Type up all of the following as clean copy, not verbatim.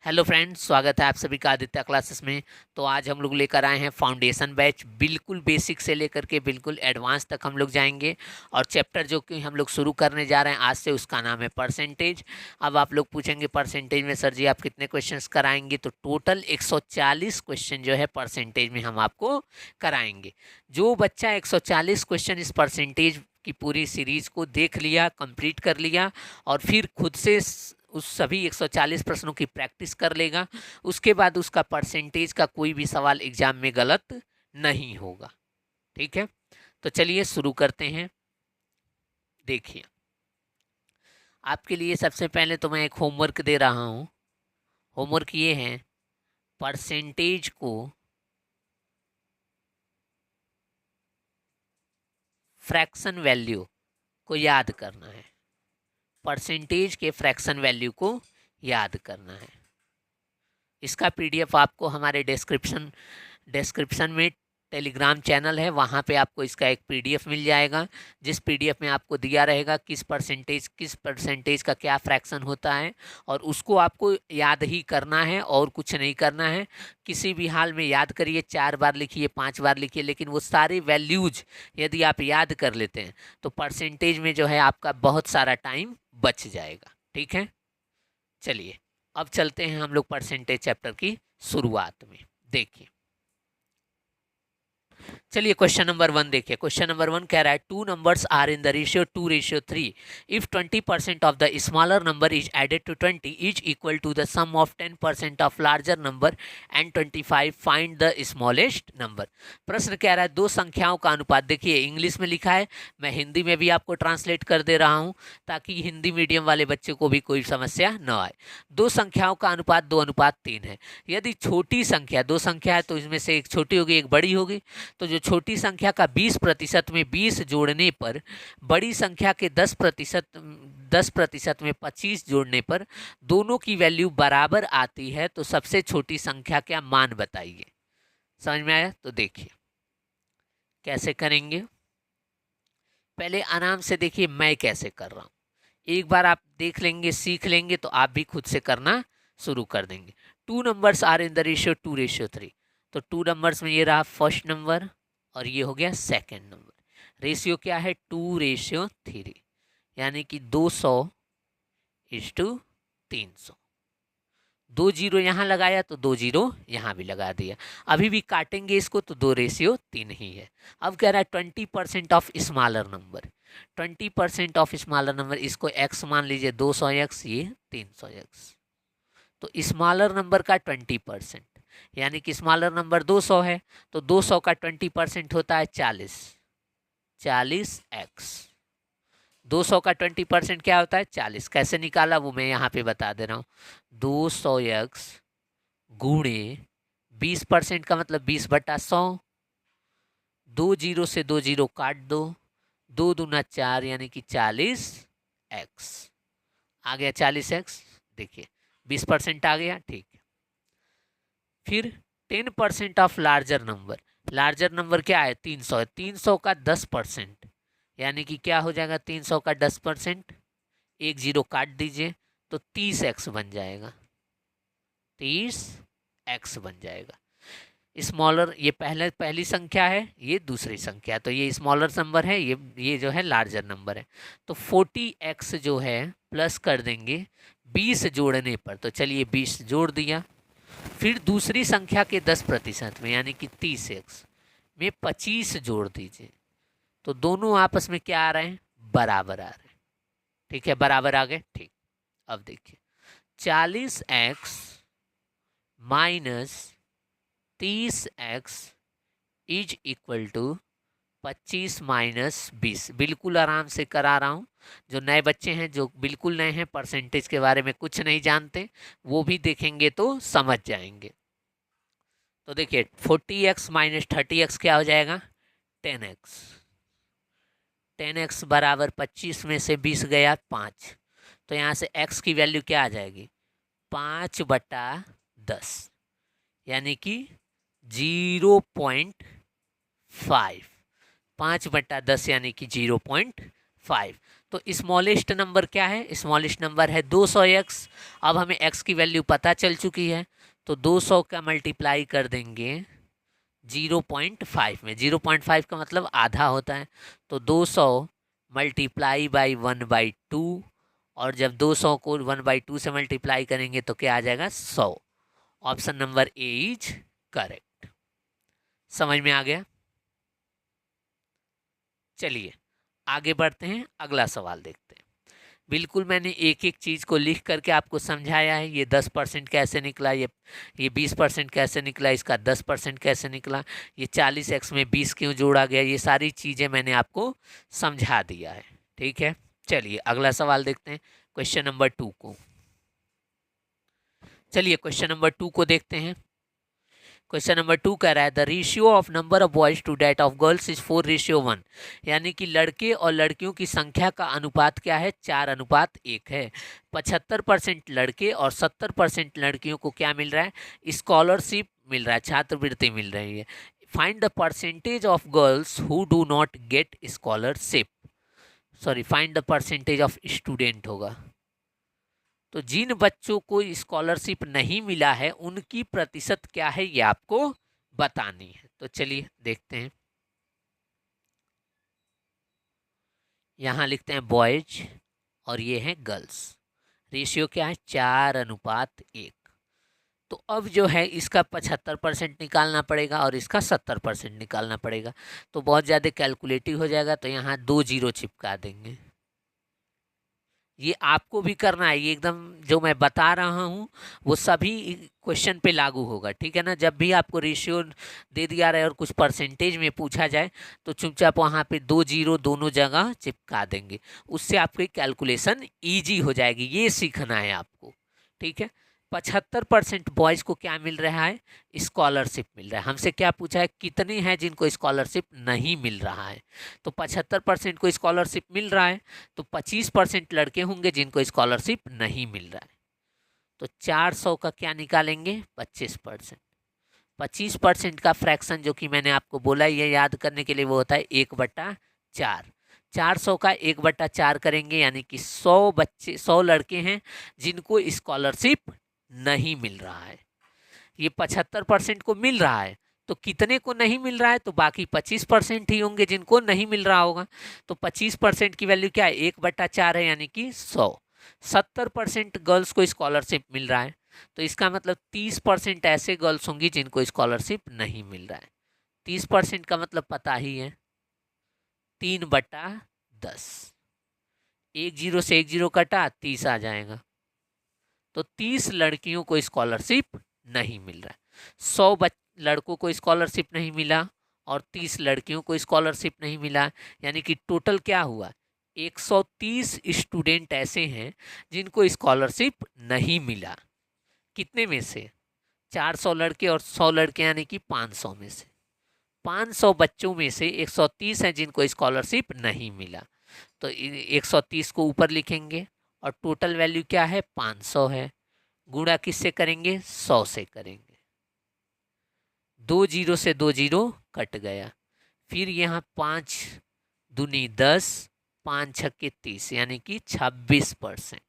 Hello friends, स्वागत है आप सभी का आदित्य क्लासेस में। तो आज हम लोग लेकर आए हैं फाउंडेशन बैच। बिल्कुल बेसिक से लेकर के बिल्कुल एडवांस तक हम लोग जाएंगे। और चैप्टर जो कि हम लोग शुरू करने जा रहे हैं आज से, उसका नाम है परसेंटेज। अब आप लोग पूछेंगे परसेंटेज में सर जी आप कितने क्वेश्चंस कराएंगे, तो टोटल 140 क्वेश्चन जो है परसेंटेज में हम आपको कराएंगे। जो बच्चा 140 क्वेश्चन इस परसेंटेज की पूरी सीरीज को देख लिया, कंप्लीट कर लिया और फिर खुद से उस सभी 140 प्रश्नों की प्रैक्टिस कर लेगा, उसके बाद उसका परसेंटेज का कोई भी सवाल एग्जाम में गलत नहीं होगा। ठीक है, तो चलिए शुरू करते हैं। देखिए, आपके लिए सबसे पहले तो मैं एक होमवर्क दे रहा हूँ। होमवर्क ये है, परसेंटेज को फ्रैक्शन वैल्यू को याद करना है। परसेंटेज के फ्रैक्शन वैल्यू को याद करना है। इसका पीडीएफ आपको हमारे डिस्क्रिप्शन में टेलीग्राम चैनल है, वहाँ पे आपको इसका एक पीडीएफ मिल जाएगा, जिस पीडीएफ में आपको दिया रहेगा किस परसेंटेज का क्या फ्रैक्शन होता है, और उसको आपको याद ही करना है और कुछ नहीं करना है। किसी भी हाल में याद करिए, 4 बार लिखिए, 5 बार लिखिए, लेकिन वो सारे वैल्यूज यदि आप याद कर लेते हैं तो परसेंटेज में जो है आपका बहुत सारा टाइम बच जाएगा। ठीक है, चलिए अब चलते हैं हम लोग परसेंटेज चैप्टर की शुरुआत में। देखिए, चलिए क्वेश्चन नंबर 1 देखिए। क्वेश्चन नंबर 1 कह रहा है, two numbers are in the ratio 2:3 if 20% of the smaller number is added to 20 is equal to the sum of 10% of larger number and 25, find the smallest number. प्रश्न कह रहा है दो संख्याओं का अनुपात। देखिए इंग्लिश में लिखा है, मैं हिंदी में भी आपको ट्रांसलेट कर दे रहा हूँ ताकि हिंदी मीडियम वाले बच्चे को भी कोई समस्या न आए। दो संख्याओं का अनुपात 2:3 है। यदि छोटी संख्या, दो संख्या है तो इसमें से एक छोटी होगी एक बड़ी होगी, तो जो छोटी संख्या का 20% में 20 जोड़ने पर, बड़ी संख्या के 10% में 25 जोड़ने पर दोनों की वैल्यू बराबर आती है, तो सबसे छोटी संख्या का मान बताइए। समझ में आया? तो देखिए कैसे करेंगे। पहले आराम से देखिए मैं कैसे कर रहा हूँ, एक बार आप देख लेंगे, सीख लेंगे तो आप भी खुद से करना शुरू कर देंगे। Two numbers are in the ratio 2:3, तो टू नंबर्स में ये रहा फर्स्ट नंबर और ये हो गया सेकंड नंबर। रेशियो क्या है? 2:3, यानी कि 200:300। 2 जीरो यहाँ लगाया तो 2 जीरो यहाँ भी लगा दिया। अभी भी काटेंगे इसको तो 2:3 ही है। अब कह रहा है 20% of smaller number. 20% of smaller number, इसको x मान लीजिए 200x, ये 300x। तो स्मॉलर नंबर का 20%, यानी कि स्मॉलर नंबर 200 है तो 200 का 20% होता है 40x। 200 का 20% क्या होता है? 40। कैसे निकाला वो मैं यहाँ पे बता दे रहा हूँ। 200x गुणे 20% का मतलब 20/100। 2 जीरो से 2 जीरो काट दो, 2 दूना 4 यानी कि 40x। आ गया 40x। देखिए 20% आ गया, ठीक है। फिर 10% of larger number. Larger number क्या है? 300 है। 300 का 10%, यानी कि क्या हो जाएगा? 300 का 10%, एक जीरो काट दीजिए तो 30x बन जाएगा। 30x बन जाएगा। स्मॉलर, ये पहली संख्या है, ये दूसरी संख्या, तो ये स्मॉलर नंबर है, ये जो है लार्जर नंबर है। तो 40x जो है प्लस कर देंगे 20 जोड़ने पर, तो चलिए 20 जोड़ दिया। फिर दूसरी संख्या के 10% में, यानी कि 30x में 25 जोड़ दीजिए, तो दोनों आपस में क्या आ रहे हैं? बराबर आ रहे हैं। ठीक है, बराबर आ गए, ठीक। अब देखिए 40x minus 30x is equal to 25 minus 20। बिल्कुल आराम से करा रहा हूँ। जो नए बच्चे हैं, जो बिल्कुल नए हैं, परसेंटेज के बारे में कुछ नहीं जानते, वो भी देखेंगे तो समझ जाएंगे। तो देखिए 40x माइनस 30x क्या हो जाएगा? 10x। 10x बराबर 25 में से 20 गया 5, तो यहाँ से x की वैल्यू क्या आ जाएगी? 5/10, यानी कि 0.5। 5/10 यानी कि 0.5। 5। तो स्मॉलेस्ट नंबर क्या है? स्मॉलेस्ट नंबर है 200x। अब हमें x की वैल्यू पता चल चुकी है, तो 200 का मल्टीप्लाई कर देंगे 0.5 में। 0.5 का मतलब आधा होता है, तो 200 मल्टीप्लाई बाई 1/2, और जब 200 को 1/2 से मल्टीप्लाई करेंगे तो क्या आ जाएगा? 100। Option number A is correct. समझ में आ गया? चलिए आगे बढ़ते हैं, अगला सवाल देखते हैं। बिल्कुल मैंने एक एक चीज़ को लिख करके आपको समझाया है। ये 10% कैसे निकला, ये 20% कैसे निकला, इसका 10% कैसे निकला, ये 40x में 20 क्यों जोड़ा गया, ये सारी चीज़ें मैंने आपको समझा दिया है। ठीक है, चलिए अगला सवाल देखते हैं, क्वेश्चन नंबर 2 को। चलिए क्वेश्चन नंबर 2 को देखते हैं। क्वेश्चन नंबर 2 कह रहा है the ratio of number of boys to that of girls is 4:1, यानी कि लड़के और लड़कियों की संख्या का अनुपात क्या है? 4:1 है। 75% लड़के और 70% लड़कियों को क्या मिल रहा है? स्कॉलरशिप मिल रहा है, छात्रवृत्ति मिल रही है। Find the percentage of girls who do not gate scholarship, sorry find the percentage of student होगा। तो जिन बच्चों को स्कॉलरशिप नहीं मिला है उनकी प्रतिशत क्या है, ये आपको बतानी है। तो चलिए देखते हैं। यहाँ लिखते हैं बॉयज और ये है गर्ल्स। रेशियो क्या है? 4:1। तो अब जो है इसका 75% निकालना पड़ेगा और इसका 70% निकालना पड़ेगा। तो बहुत ज़्यादा कैलकुलेटिव हो जाएगा, तो यहाँ 2 जीरो चिपका देंगे। ये आपको भी करना है, ये एकदम जो मैं बता रहा हूँ वो सभी क्वेश्चन पे लागू होगा। ठीक है ना? जब भी आपको रेशियो दे दिया रहे और कुछ परसेंटेज में पूछा जाए तो चुपचाप वहाँ पे 2 जीरो दोनों जगह चिपका देंगे, उससे आपकी कैलकुलेशन ईजी हो जाएगी। ये सीखना है आपको। ठीक है, 75% बॉयज़ को क्या मिल रहा है? स्कॉलरशिप मिल रहा है। हमसे क्या पूछा है? कितने हैं जिनको स्कॉलरशिप नहीं मिल रहा है? तो 75% को स्कॉलरशिप मिल रहा है, तो 25% लड़के होंगे जिनको स्कॉलरशिप नहीं मिल रहा है। तो 400 का क्या निकालेंगे? 25%। 25% का फ्रैक्शन जो कि मैंने आपको बोला, ये याद करने के लिए, वो होता है 1/4। 400 का 1/4 करेंगे, यानी कि 100 बच्चे, 100 लड़के हैं जिनको स्कॉलरशिप नहीं मिल रहा है। ये 75% को मिल रहा है, तो कितने को नहीं मिल रहा है? तो बाकी 25% ही होंगे जिनको नहीं मिल रहा होगा। तो 25% की वैल्यू क्या है? 1/4 है, यानी कि 100। 70% गर्ल्स को स्कॉलरशिप मिल रहा है, तो इसका मतलब 30% ऐसे गर्ल्स होंगी जिनको स्कॉलरशिप नहीं मिल रहा है। 30% का मतलब पता ही है, 3/10। 1 जीरो से 1 जीरो कटा, 30 आ जाएगा। तो 30 लड़कियों को स्कॉलरशिप नहीं मिल रहा है। 100 लड़कों को स्कॉलरशिप नहीं मिला और 30 लड़कियों को स्कॉलरशिप नहीं मिला, यानी कि टोटल क्या हुआ? 130 स्टूडेंट ऐसे हैं जिनको स्कॉलरशिप नहीं मिला। कितने में से? 400 लड़के और 100 लड़के, यानी कि 500 में से। 500 बच्चों में से 130 हैं जिनको स्कॉलरशिप नहीं मिला, तो 130 को ऊपर लिखेंगे और टोटल वैल्यू क्या है? 500 है। गुणा किससे करेंगे? 100 से करेंगे। 2 जीरो से 2 जीरो कट गया। फिर यहाँ 5 दूनी 10, 5 छक्के 30, यानी कि 26%।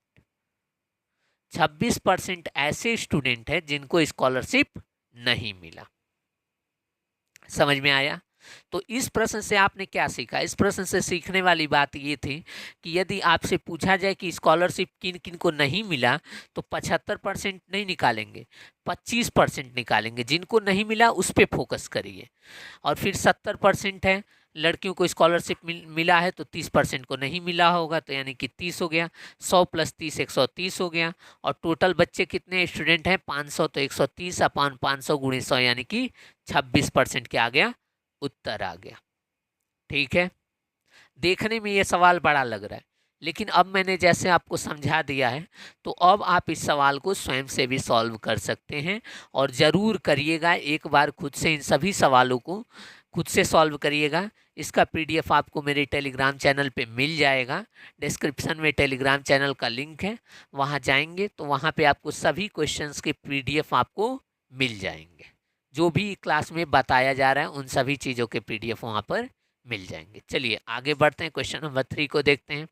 26% ऐसे स्टूडेंट हैं जिनको स्कॉलरशिप नहीं मिला। समझ में आया? तो इस प्रश्न से आपने क्या सीखा? इस प्रश्न से सीखने वाली बात ये थी कि यदि आपसे पूछा जाए कि स्कॉलरशिप किन किन को नहीं मिला, तो 75% नहीं निकालेंगे, 25% निकालेंगे। जिनको नहीं मिला उस पर फोकस करिए। और फिर 70% है लड़कियों को स्कॉलरशिप मिला है, तो 30% को नहीं मिला होगा, तो यानी कि 30 हो गया। 100 + 30 130 हो गया। और टोटल बच्चे कितने स्टूडेंट हैं? 500, तो 130/500 × 100, यानी कि 26% क्या आ गया? उत्तर आ गया। ठीक है, देखने में ये सवाल बड़ा लग रहा है, लेकिन अब मैंने जैसे आपको समझा दिया है, तो अब आप इस सवाल को स्वयं से भी सॉल्व कर सकते हैं। और ज़रूर करिएगा, एक बार खुद से इन सभी सवालों को खुद से सॉल्व करिएगा। इसका PDF आपको मेरे टेलीग्राम चैनल पे मिल जाएगा। डिस्क्रिप्शन में टेलीग्राम चैनल का लिंक है, वहाँ जाएंगे तो वहाँ पे आपको सभी क्वेश्चंस के PDF आपको मिल जाएंगे। जो भी क्लास में बताया जा रहा है उन सभी चीज़ों के PDF वहाँ पर मिल जाएंगे। चलिए आगे बढ़ते हैं, क्वेश्चन नंबर 3 को देखते हैं।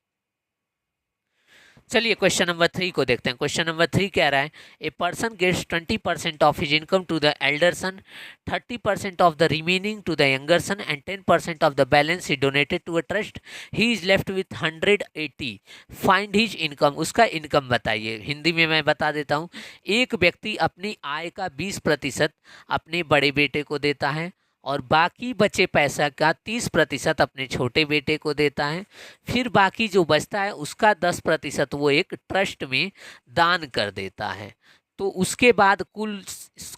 चलिए क्वेश्चन नंबर 3 को देखते हैं। क्वेश्चन नंबर 3 कह रहा है a person gets 20% of his income to the elder son, 30% of the remaining to the younger son and 10% of the balance he donated to a trust. He is left with 180। Find his income. उसका income बताइए। हिंदी में मैं बता देता हूँ। एक व्यक्ति अपनी आय का 20% अपने बड़े बेटे को देता है और बाकी बचे पैसा का 30% अपने छोटे बेटे को देता है। फिर बाकी जो बचता है उसका 10% वो एक ट्रस्ट में दान कर देता है। तो उसके बाद कुल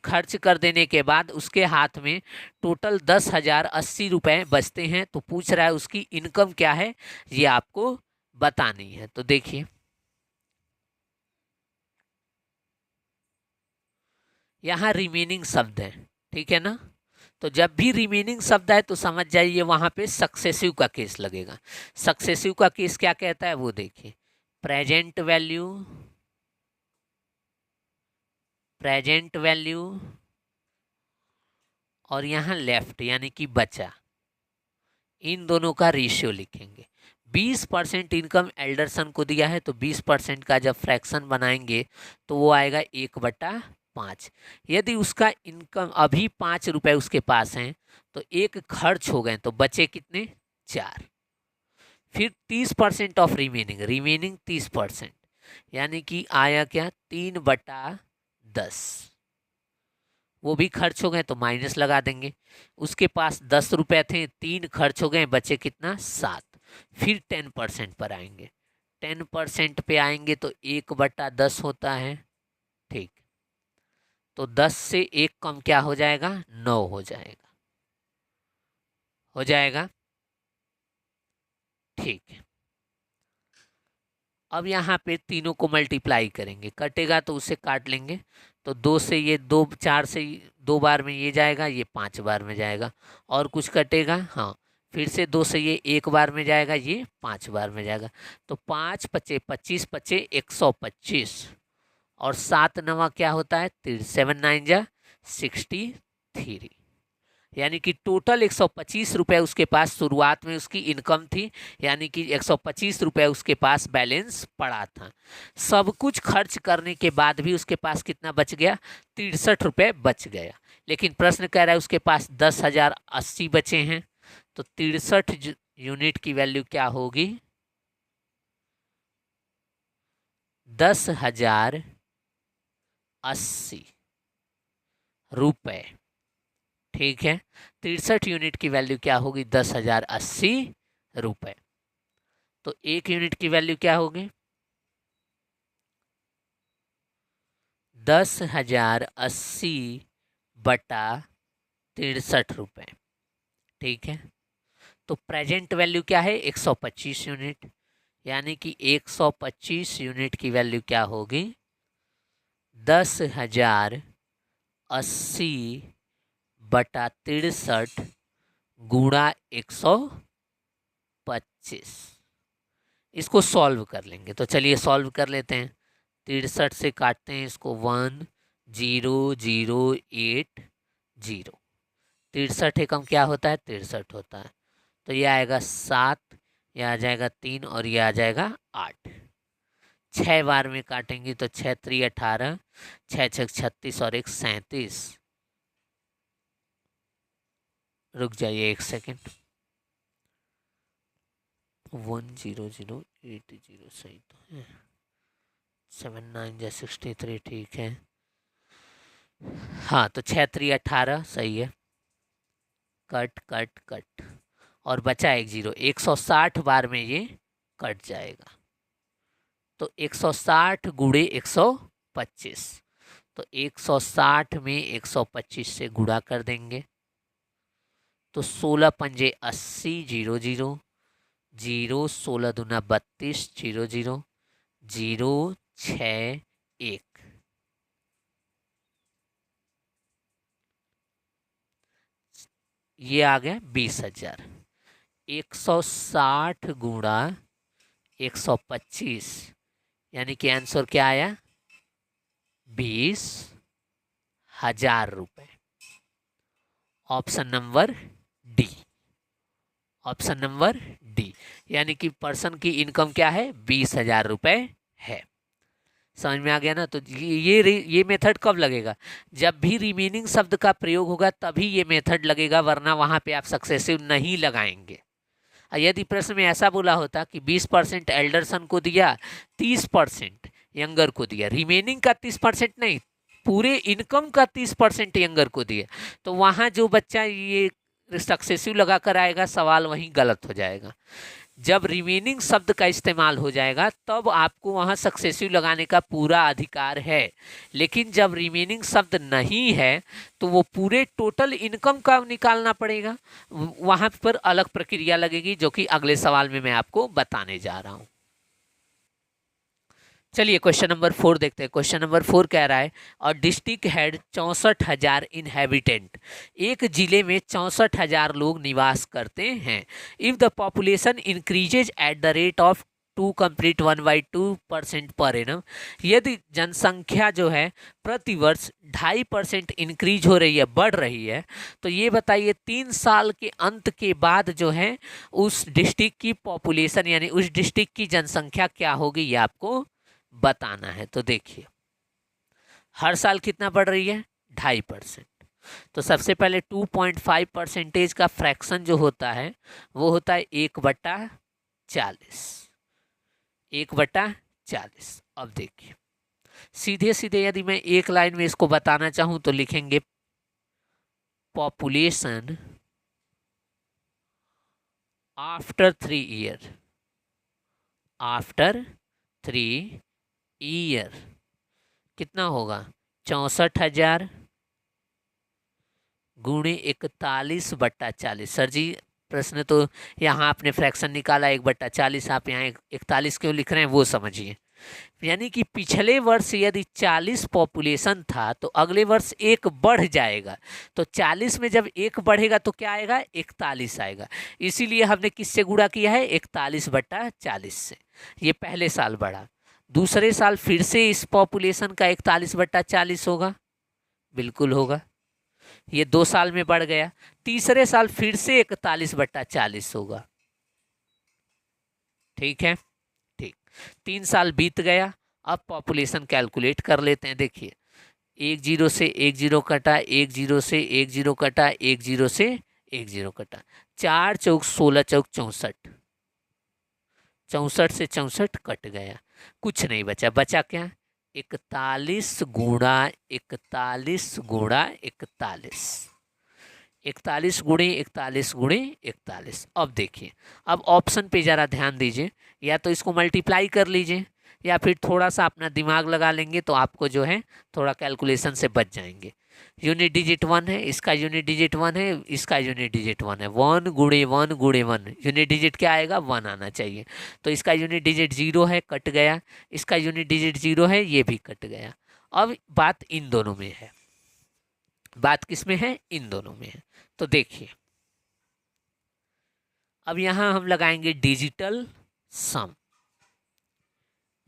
खर्च कर देने के बाद उसके हाथ में टोटल 10,080 रुपये बचते हैं। तो पूछ रहा है उसकी इनकम क्या है, ये आपको बतानी है। तो देखिए यहाँ रिमेनिंग शब्द है, ठीक है ना। तो जब भी रिमेनिंग शब्द है तो समझ जाइए वहां पे सक्सेसिव का केस लगेगा। सक्सेसिव का केस क्या कहता है वो देखिए। प्रेजेंट वैल्यू, प्रेजेंट वैल्यू और यहाँ लेफ्ट यानी कि बचा, इन दोनों का रेशियो लिखेंगे। 20% इनकम एल्डरसन को दिया है तो 20% का जब फ्रैक्शन बनाएंगे तो वो आएगा 1/5। यदि उसका इनकम अभी 5 रुपए उसके पास हैं तो एक खर्च हो गए तो बचे कितने, 4। फिर 30% ऑफ रिमेनिंग, रिमेनिंग 30% यानी कि आया क्या, 3/10। वो भी खर्च हो गए तो माइनस लगा देंगे। उसके पास 10 रुपए थे, 3 खर्च हो गए, बचे कितना, 7। फिर 10% पर आएंगे। 10% पे आएंगे तो 1/10 होता है, ठीक। तो 10 से 1 कम क्या हो जाएगा, 9 हो जाएगा, हो जाएगा, ठीक है। अब यहाँ पे तीनों को मल्टीप्लाई करेंगे, कटेगा तो उसे काट लेंगे। तो 2 से ये 2, 4 से 2 बार में ये जाएगा, ये 5 बार में जाएगा। और कुछ कटेगा, हाँ। फिर से 2 से ये 1 बार में जाएगा, ये 5 बार में जाएगा। तो 5 पचे 25 पचे 125 और 7 नवा क्या होता है, 7 9 जा 63। यानी कि टोटल 125 रुपये उसके पास शुरुआत में उसकी इनकम थी, यानी कि 125 रुपये उसके पास बैलेंस पड़ा था। सब कुछ खर्च करने के बाद भी उसके पास कितना बच गया, 63 रुपये बच गया। लेकिन प्रश्न कह रहा है उसके पास 10,080 बचे हैं। तो 63 यूनिट की वैल्यू क्या होगी, 10,080 रुपये, ठीक है। 63 यूनिट की वैल्यू क्या होगी, 10,080 रुपये। तो 1 यूनिट की वैल्यू क्या होगी, 10,080/63 रुपये, ठीक है। तो प्रेजेंट वैल्यू क्या है, 125 यूनिट, यानी कि 125 यूनिट की वैल्यू क्या होगी, 10,080/63 गुणा 125। इसको सॉल्व कर लेंगे। तो चलिए सॉल्व कर लेते हैं। 63 से काटते हैं इसको, 1,0,0,8,0। 63 एकम क्या होता है, 63 होता है। तो ये आएगा 7, ये आ जाएगा 3 और ये आ जाएगा 8। 6 बार में काटेंगे तो 6 3 18, 6 6 36 और 1 37। रुक जाइए 1 सेकेंड। 1,0,0,8,0 सही तो है। 7 9 जा 63, ठीक है। हाँ तो 6 3 18 सही है। कट कट कट और बचा 1 0। 160 बार में ये कट जाएगा। तो 160 गुणे 125। तो 160 में 125 से गुणा कर देंगे तो 16 पंजे 80, 0 0 0, 16 दूना 32, 0 0 0 6 1। ये आ गया 20,000। 160 गुणा 125 यानी कि आंसर क्या आया, 20,000 रुपये। Option number D, option number D, यानी कि पर्सन की इनकम क्या है, 20,000 रुपये है। समझ में आ गया ना। तो ये मेथड कब लगेगा, जब भी रिमेनिंग शब्द का प्रयोग होगा तभी ये मेथड लगेगा, वरना वहाँ पे आप सक्सेसिव नहीं लगाएंगे। यदि प्रश्न में ऐसा बोला होता कि 20% एल्डरसन को दिया, 30% यंगर को दिया, रिमेनिंग का 30% नहीं, पूरे इनकम का 30% यंगर को दिया, तो वहाँ जो बच्चा ये सक्सेसिव लगा कर आएगा, सवाल वहीं गलत हो जाएगा। जब रिमेनिंग शब्द का इस्तेमाल हो जाएगा तब आपको वहाँ सक्सेसिव लगाने का पूरा अधिकार है, लेकिन जब रिमेनिंग शब्द नहीं है तो वो पूरे टोटल इनकम का निकालना पड़ेगा, वहाँ पर अलग प्रक्रिया लगेगी, जो कि अगले सवाल में मैं आपको बताने जा रहा हूँ। चलिए क्वेश्चन नंबर 4 देखते हैं। क्वेश्चन नंबर 4 कह रहा है, और डिस्ट्रिक्ट हैड 64,000 इनहेबिटेंट, एक जिले में 64,000 लोग निवास करते हैं। If the population increases at the rate of 2 complete 1/2% per annum, यदि जनसंख्या जो है प्रतिवर्ष 2.5% इंक्रीज हो रही है, बढ़ रही है, तो ये बताइए 3 साल के अंत के बाद जो है उस डिस्ट्रिक्ट की पॉपुलेशन यानी उस डिस्ट्रिक्ट की जनसंख्या क्या होगी, ये आपको बताना है। तो देखिए हर साल कितना बढ़ रही है, 2.5%। तो सबसे पहले 2.5% का फ्रैक्शन जो होता है वो होता है 1/40, 1/40। अब देखिए सीधे सीधे यदि मैं एक लाइन में इसको बताना चाहूं तो लिखेंगे population after 3 year, after 3 year कितना होगा, 64,000 गुणे 41/40। सर जी प्रश्न तो यहाँ आपने फ्रैक्शन निकाला 1/40, आप यहाँ 41 क्यों लिख रहे हैं वो समझिए। यानी कि पिछले वर्ष यदि 40 पॉपुलेशन था तो अगले वर्ष 1 बढ़ जाएगा, तो 40 में जब 1 बढ़ेगा तो क्या आएगा, 41 आएगा। इसीलिए हमने किससे गुणा किया है, 41/40 से। ये पहले साल बढ़ा, दूसरे साल फिर से इस पॉपुलेशन का 41/40 होगा, बिल्कुल होगा, ये 2 साल में बढ़ गया। तीसरे साल फिर से 41/40 होगा, ठीक है, ठीक। 3 साल बीत गया, अब पॉपुलेशन कैलकुलेट कर लेते हैं। देखिए 1 0 से 1 0 कटा, 1 0 से 1 0 कटा, 1 0 से 1 0 कटा, 4 चौक 16 चौक 64, 64 से 64 कट गया, कुछ नहीं बचा। बचा क्या, 41 गुणा 41 गुणा 41, 41 गुणे 41 गुणे 41। अब देखिए, अब ऑप्शन पे ज़रा ध्यान दीजिए, या तो इसको मल्टीप्लाई कर लीजिए या फिर थोड़ा सा अपना दिमाग लगा लेंगे तो आपको जो है थोड़ा कैलकुलेशन से बच जाएंगे। यूनिट डिजिट 1 है, इसका यूनिट डिजिट 1 है, इसका यूनिट डिजिट 1 है, 1 गुणे 1 गुणे 1, यूनिट डिजिट क्या आएगा, 1 आना चाहिए। तो इसका यूनिट डिजिट 0 है, कट गया, इसका यूनिट डिजिट 0 है, ये भी कट गया। अब बात इन दोनों में है, बात किस में है, इन दोनों में है। तो देखिए अब यहां हम लगाएंगे डिजिटल सम,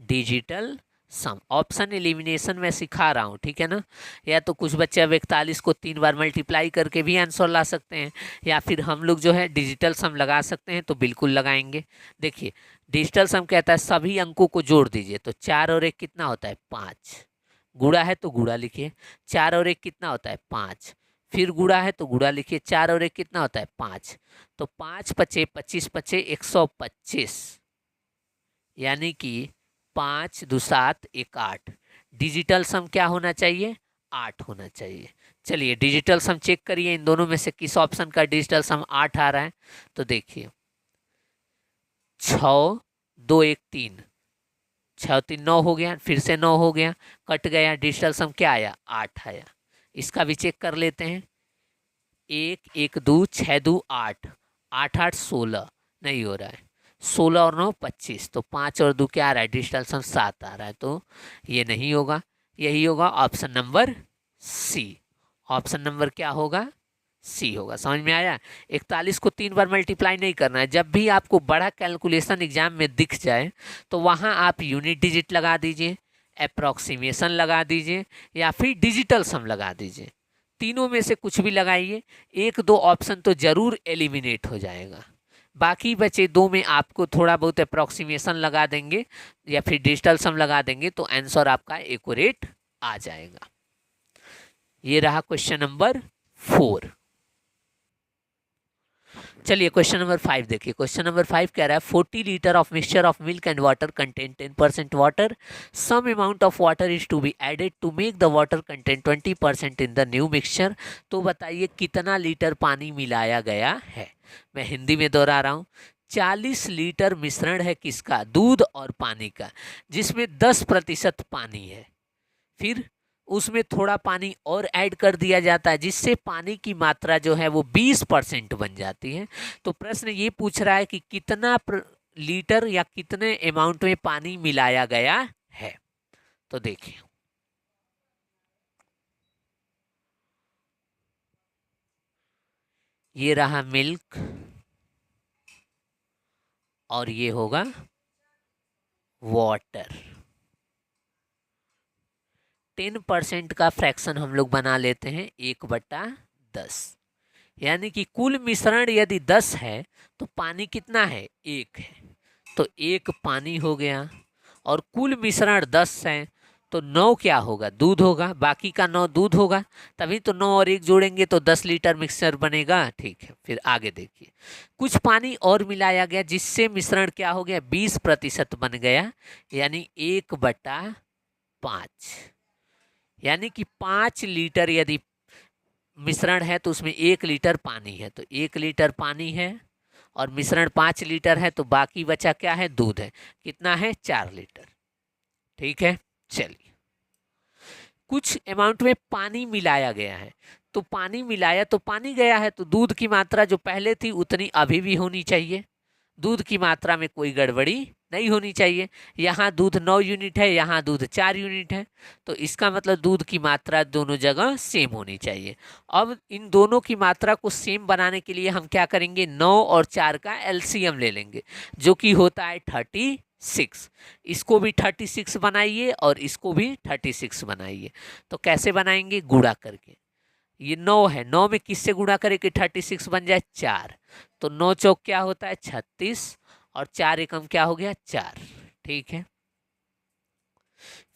डिजिटल सम। ऑप्शन एलिमिनेशन में सिखा रहा हूँ, ठीक है ना। या तो कुछ बच्चे अब 41 को 3 बार मल्टीप्लाई करके भी आंसर ला सकते हैं, या फिर हम लोग जो है डिजिटल सम लगा सकते हैं, तो बिल्कुल लगाएंगे। देखिए डिजिटल सम कहता है सभी अंकों को जोड़ दीजिए, तो 4 और 1 कितना होता है, 5। गुणा है तो गुणा लिखिए, 4 और 1 कितना होता है, 5। फिर गुणा है तो गुणा लिखिए, 4 और 1 कितना होता है, 5। तो 5 पचे 25 पचे 125, यानी कि 5 2 7 1 8। डिजिटल सम क्या होना चाहिए, 8 होना चाहिए। चलिए डिजिटल सम चेक करिए, इन दोनों में से किस ऑप्शन का डिजिटल सम 8 आ रहा है। तो देखिए 6 2 1 3, 6 3 9 हो गया, फिर से 9 हो गया, कट गया, डिजिटल सम क्या आया, 8 आया। इसका भी चेक कर लेते हैं, 1 1 2 6 2 8, 8 8 16, नहीं हो रहा है, 16 और 9 25, तो 5 और 2 क्या आ रहा है, डिजिटल सम 7 आ रहा है, तो ये नहीं होगा। यही होगा option number C. Option number क्या होगा, सी होगा। समझ में आया। 41 को 3 बार मल्टीप्लाई नहीं करना है। जब भी आपको बड़ा कैलकुलेशन एग्जाम में दिख जाए तो वहाँ आप यूनिट डिजिट लगा दीजिए, अप्रॉक्सीमेशन लगा दीजिए, या फिर डिजिटल सम लगा दीजिए। तीनों में से कुछ भी लगाइए, 1 2 ऑप्शन तो ज़रूर एलिमिनेट हो जाएगा, बाकी बचे दो में आपको थोड़ा बहुत अप्रोक्सीमेशन लगा देंगे या फिर डिजिटल सम लगा देंगे तो आंसर आपका एक्यूरेट आ जाएगा। ये रहा क्वेश्चन नंबर 4। चलिए क्वेश्चन नंबर 5 देखिए। क्वेश्चन नंबर 5 कह रहा है 40 litre of mixture of milk and water contain 10% water. Some amount of water is to be added to make the water contain 20% in the new mixture. तो बताइए कितना litre पानी मिलाया गया है। मैं हिंदी में दोहरा रहा हूँ। 40 लीटर मिश्रण है किसका, दूध और पानी का, जिसमें 10% पानी है। फिर उसमें थोड़ा पानी और ऐड कर दिया जाता है जिससे पानी की मात्रा जो है वो 20% बन जाती है। तो प्रश्न ये पूछ रहा है कि कितना लीटर या कितने अमाउंट में पानी मिलाया गया है। तो देखिए ये रहा मिल्क और ये होगा वाटर। 10% का फ्रैक्शन हम लोग बना लेते हैं 1/10, यानी कि कुल मिश्रण यदि 10 है तो पानी कितना है, 1 है, तो 1 पानी हो गया। और कुल मिश्रण 10 है तो 9 क्या होगा, दूध होगा, बाकी का 9 दूध होगा, तभी तो 9 और 1 जोड़ेंगे तो 10 लीटर मिक्सचर बनेगा। ठीक है, फिर आगे देखिए। कुछ पानी और मिलाया गया जिससे मिश्रण क्या हो गया, 20% बन गया, यानी 1/5, यानी कि 5 लीटर यदि मिश्रण है तो उसमें 1 लीटर पानी है, तो 1 लीटर पानी है और मिश्रण 5 लीटर है तो बाकी बचा क्या है, दूध है, कितना है, 4 लीटर। ठीक है, चलिए कुछ अमाउंट में पानी मिलाया गया है, तो पानी मिलाया तो पानी गया है, तो दूध की मात्रा जो पहले थी उतनी अभी भी होनी चाहिए। दूध की मात्रा में कोई गड़बड़ी नहीं होनी चाहिए। यहाँ दूध 9 यूनिट है, यहाँ दूध 4 यूनिट है, तो इसका मतलब दूध की मात्रा दोनों जगह सेम होनी चाहिए। अब इन दोनों की मात्रा को सेम बनाने के लिए हम क्या करेंगे, 9 और 4 का एलसीएम ले लेंगे जो कि होता है 36। इसको भी 36 बनाइए और इसको भी 36 बनाइए। तो कैसे बनाएंगे, गुणा करके। ये 9 है, 9 में किससे गुणा करें कि 36 बन जाए, 4, तो 9 चौक क्या होता है 36 और 4 एकम क्या हो गया 4। ठीक है,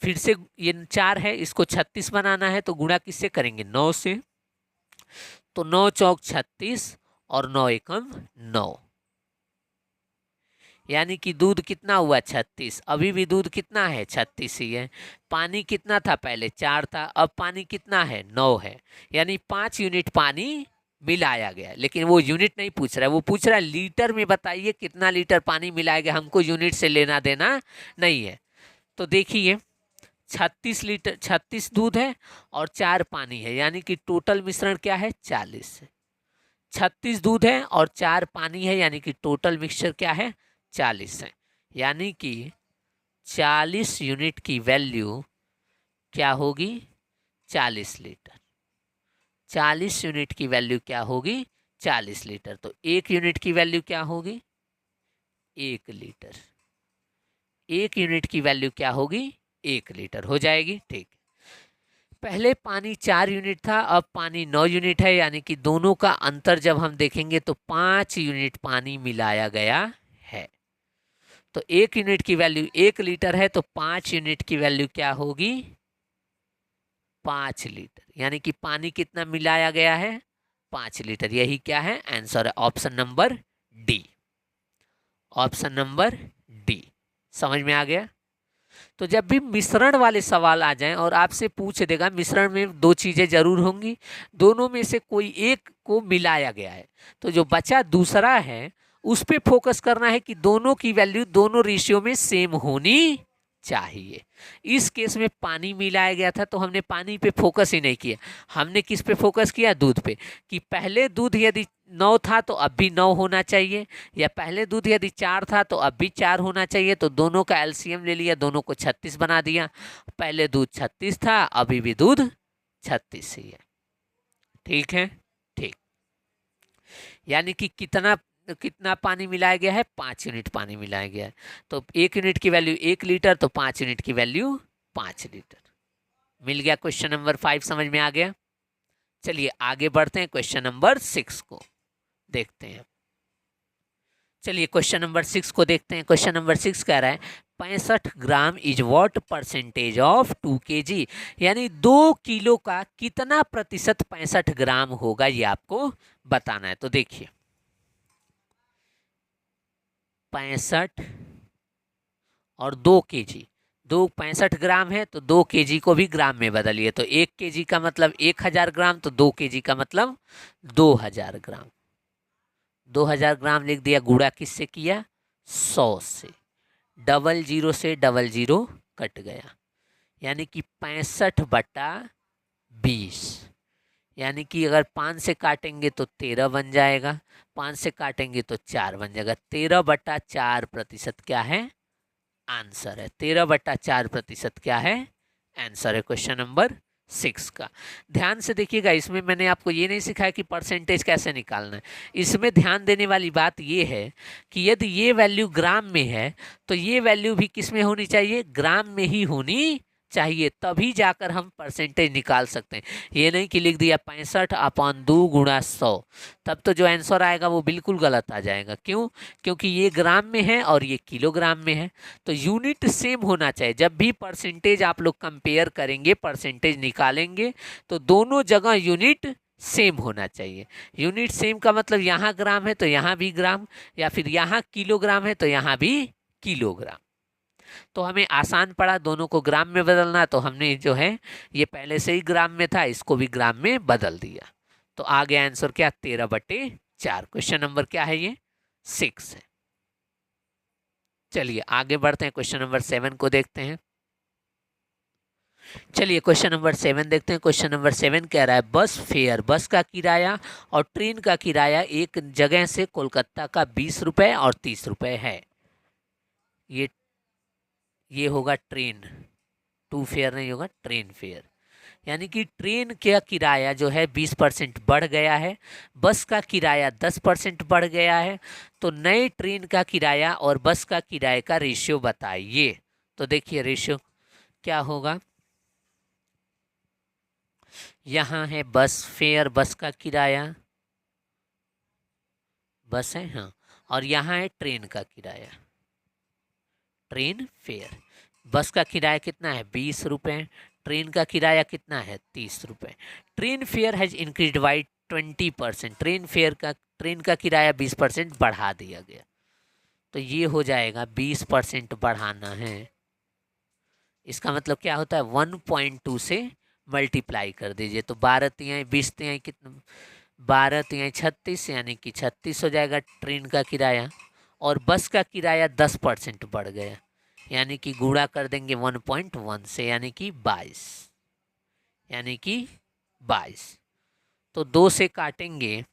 फिर से ये 4 है, इसको 36 बनाना है तो गुणा किससे करेंगे, 9 से, तो 9 चौक 36 और 9 एकम 9, यानी कि दूध कितना हुआ 36। अभी भी दूध कितना है 36 ही है। पानी कितना था, पहले 4 था, अब पानी कितना है 9 है, यानी 5 यूनिट पानी मिलाया गया। लेकिन वो यूनिट नहीं पूछ रहा है, वो पूछ रहा है लीटर में बताइए कितना लीटर पानी मिलाया गया, हमको यूनिट से लेना देना नहीं है। तो देखिए 36 लीटर, 36 दूध है और 4 पानी है, यानी कि टोटल मिश्रण क्या है 40 है। 36 दूध है और 4 पानी है, यानी कि टोटल मिक्सचर क्या है 40 है, यानी कि 40 यूनिट की वैल्यू क्या होगी, 40 लीटर। 40 यूनिट की वैल्यू क्या होगी, 40 लीटर। तो 1 यूनिट की वैल्यू क्या होगी, 1 लीटर। 1 यूनिट की वैल्यू क्या होगी, 1 लीटर हो जाएगी। ठीक, पहले पानी 4 यूनिट था, अब पानी 9 यूनिट है, यानी कि दोनों का अंतर जब हम देखेंगे तो 5 यूनिट पानी मिलाया गया है। तो 1 यूनिट की वैल्यू 1 लीटर है, तो 5 यूनिट की वैल्यू क्या होगी, 5 लीटर, यानी कि पानी कितना मिलाया गया है, 5 लीटर। यही क्या है, आंसर है option number D. Option number D, समझ में आ गया। तो जब भी मिश्रण वाले सवाल आ जाएं और आपसे पूछ देगा, मिश्रण में 2 चीजें जरूर होंगी, दोनों में से कोई एक को मिलाया गया है, तो जो बचा दूसरा है उस पे फोकस करना है कि दोनों की वैल्यू दोनों रेशियो में सेम होनी चाहिए। इस केस में पानी मिलाया गया था तो हमने पानी पे फोकस ही नहीं किया, हमने किस पे फोकस किया, दूध पे, कि पहले दूध यदि 9 था तो अब भी 9 होना चाहिए, या पहले दूध यदि 4 था तो अब भी 4 होना चाहिए। तो दोनों का एलसीएम ले लिया, दोनों को 36 बना दिया। पहले दूध 36 था, अभी भी दूध 36 ही है। ठीक है, ठीक, यानी कि कितना कितना पानी मिलाया गया है, 5 यूनिट पानी मिलाया गया है। तो 1 यूनिट की वैल्यू 1 लीटर, तो 5 यूनिट की वैल्यू 5 लीटर। मिल गया, क्वेश्चन नंबर 5 समझ में आ गया। चलिए आगे बढ़ते हैं, क्वेश्चन नंबर 6 को देखते हैं। चलिए क्वेश्चन नंबर 6 को देखते हैं। क्वेश्चन नंबर 6 कह रहा है 65 gram is what percentage of 2 kg, यानी 2 किलो का कितना प्रतिशत 65 ग्राम होगा, ये आपको बताना है। तो देखिए 65 और 2 kg, 65 ग्राम है तो 2 kg को भी ग्राम में बदलिए, तो 1 kg का मतलब 1000 ग्राम, तो 2 kg का मतलब 2000 ग्राम। 2000 ग्राम लिख दिया, गुणा किससे किया, 100 से, डबल जीरो से डबल जीरो कट गया, यानी कि 65/20, यानी कि अगर 5 से काटेंगे तो 13 बन जाएगा, 5 से काटेंगे तो 4 बन जाएगा। 13/4% क्या है, आंसर है। 13/4% क्या है, आंसर है क्वेश्चन नंबर 6 का। ध्यान से देखिएगा, इसमें मैंने आपको ये नहीं सिखाया कि परसेंटेज कैसे निकालना है। इसमें ध्यान देने वाली बात ये है कि यदि ये वैल्यू ग्राम में है तो ये वैल्यू भी किस में होनी चाहिए, ग्राम में ही होनी चाहिए, तभी जाकर हम परसेंटेज निकाल सकते हैं। ये नहीं कि लिख दिया 65/2 × 100, तब तो जो आंसर आएगा वो बिल्कुल गलत आ जाएगा। क्यों, क्योंकि ये ग्राम में है और ये किलोग्राम में है, तो यूनिट सेम होना चाहिए। जब भी परसेंटेज आप लोग कंपेयर करेंगे, परसेंटेज निकालेंगे, तो दोनों जगह यूनिट सेम होना चाहिए। यूनिट सेम का मतलब यहाँ ग्राम है तो यहाँ भी ग्राम, या फिर यहाँ किलोग्राम है तो यहाँ भी किलोग्राम। तो हमें आसान पड़ा दोनों को ग्राम में बदलना, तो हमने जो है ये पहले से ही ग्राम में था, इसको भी ग्राम में बदल दिया। तो आ गया आंसर क्या, 13/4। क्वेश्चन नंबर क्या है, ये 6 है। चलिए आगे बढ़ते हैं, क्वेश्चन नंबर 7 को देखते हैं। चलिए क्वेश्चन नंबर 7 देखते हैं। क्वेश्चन नंबर 7 कह रहा है बस फेयर, बस का किराया और ट्रेन का किराया एक जगह से कोलकाता का 20 रुपये और 30 रुपये है। ये होगा ट्रेन, टू फेयर नहीं होगा, ट्रेन फेयर। यानी कि ट्रेन का किराया जो है 20% बढ़ गया है, बस का किराया 10% बढ़ गया है। तो नए ट्रेन का किराया और बस का किराए का रेशियो बताइए। तो देखिए रेशियो क्या होगा, यहाँ है बस फेयर, बस का किराया, बस है हाँ, और यहाँ है ट्रेन का किराया, ट्रेन फेयर। बस का किराया कितना है, 20 रुपये, ट्रेन का किराया कितना है, 30 रुपये। Train fair has increase by 20%, train का किराया 20% बढ़ा दिया गया। तो ये हो जाएगा 20% बढ़ाना है, इसका मतलब क्या होता है, 1.2 से मल्टीप्लाई कर दीजिए। तो 12 तिहाई 20 तिहाई कितना, 12 तिहाई 36, यानी कि 36 हो जाएगा ट्रेन का किराया, और बस का किराया 10% बढ़ गया, यानी कि गुणा कर देंगे 1.1 से, यानी कि 22, यानी कि 22। तो 2 से काटेंगे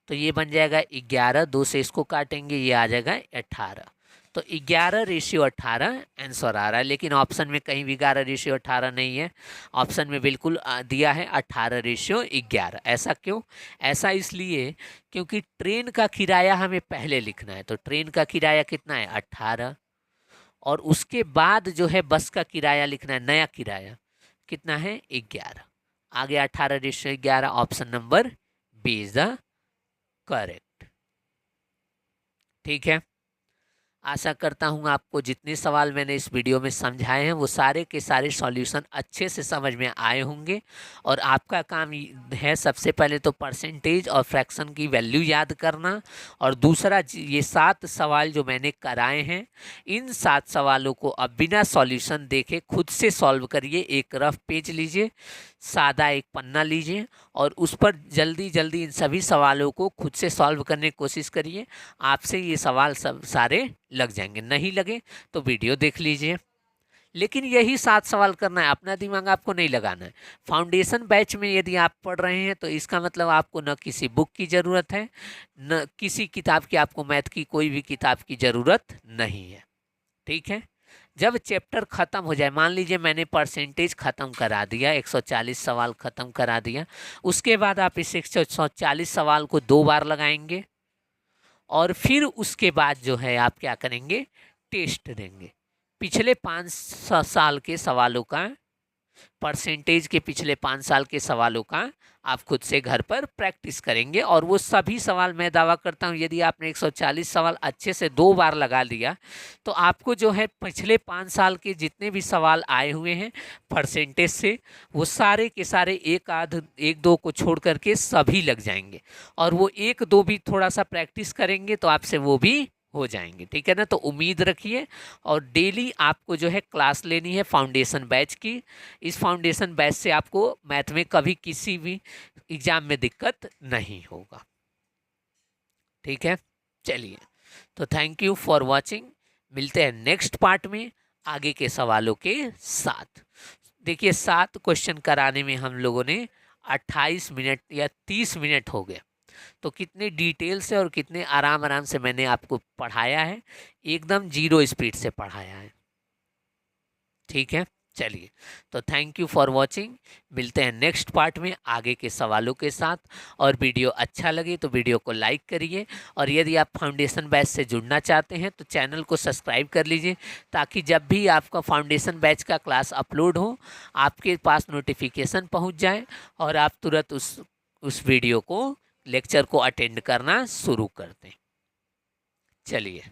तो ये बन जाएगा 11, 2 से इसको काटेंगे ये आ जाएगा 18। तो 11/18 आंसर आ रहा है, लेकिन ऑप्शन में कहीं भी 11/18 नहीं है, ऑप्शन में बिल्कुल दिया है 18/11। ऐसा क्यों, ऐसा इसलिए क्योंकि ट्रेन का किराया हमें पहले लिखना है, तो ट्रेन का किराया कितना है 18, और उसके बाद जो है बस का किराया लिखना है, नया किराया कितना है 11, आ गया 18/11। Option number B is the correct. ठीक है, आशा करता हूँ आपको जितने सवाल मैंने इस वीडियो में समझाए हैं वो सारे के सारे सॉल्यूशन अच्छे से समझ में आए होंगे, और आपका काम है सबसे पहले तो परसेंटेज और फ्रैक्शन की वैल्यू याद करना, और दूसरा ये 7 सवाल जो मैंने कराए हैं, इन 7 सवालों को अब बिना सॉल्यूशन देखे खुद से सॉल्व करिए। एक रफ पेज लीजिए, सादा एक पन्ना लीजिए, और उस पर जल्दी जल्दी इन सभी सवालों को खुद से सॉल्व करने की कोशिश करिए। आपसे ये सवाल सब सारे लग जाएंगे, नहीं लगे तो वीडियो देख लीजिए, लेकिन यही 7 सवाल करना है, अपना दिमाग आपको नहीं लगाना है। फाउंडेशन बैच में यदि आप पढ़ रहे हैं तो इसका मतलब आपको न किसी बुक की ज़रूरत है, न किसी किताब की, आपको मैथ की कोई भी किताब की ज़रूरत नहीं है। ठीक है, जब चैप्टर ख़त्म हो जाए, मान लीजिए मैंने परसेंटेज ख़त्म करा दिया, 140 सवाल ख़त्म करा दिया, उसके बाद आप इस 140 सवाल को 2 बार लगाएंगे, और फिर उसके बाद जो है आप क्या करेंगे, टेस्ट देंगे। पिछले 5 साल के सवालों का परसेंटेज के पिछले 5 साल के सवालों का आप खुद से घर पर प्रैक्टिस करेंगे, और वो सभी सवाल मैं दावा करता हूँ यदि आपने 140 सवाल अच्छे से 2 बार लगा लिया तो आपको जो है पिछले 5 साल के जितने भी सवाल आए हुए हैं परसेंटेज से, वो सारे के सारे एक दो को छोड़ करके सभी लग जाएंगे, और वो एक दो भी थोड़ा सा प्रैक्टिस करेंगे तो आपसे वो भी हो जाएंगे। ठीक है ना, तो उम्मीद रखिए, और डेली आपको जो है क्लास लेनी है फाउंडेशन बैच की। इस फाउंडेशन बैच से आपको मैथ में कभी किसी भी एग्जाम में दिक्कत नहीं होगा। ठीक है, चलिए, तो थैंक यू फॉर वाचिंग। मिलते हैं नेक्स्ट पार्ट में आगे के सवालों के साथ। देखिए 7 क्वेश्चन कराने में हम लोगों ने 28 मिनट या 30 मिनट हो गए, तो कितने डिटेल से और कितने आराम आराम से मैंने आपको पढ़ाया है, एकदम 0 स्पीड से पढ़ाया है। ठीक है, चलिए, तो थैंक यू फॉर वाचिंग। मिलते हैं नेक्स्ट पार्ट में आगे के सवालों के साथ, और वीडियो अच्छा लगे तो वीडियो को लाइक करिए, और यदि आप फाउंडेशन बैच से जुड़ना चाहते हैं तो चैनल को सब्सक्राइब कर लीजिए, ताकि जब भी आपका फाउंडेशन बैच का क्लास अपलोड हो आपके पास नोटिफिकेशन पहुंच जाए और आप तुरंत उस वीडियो को लेक्चर को अटेंड करना शुरू कर दें। चलिए।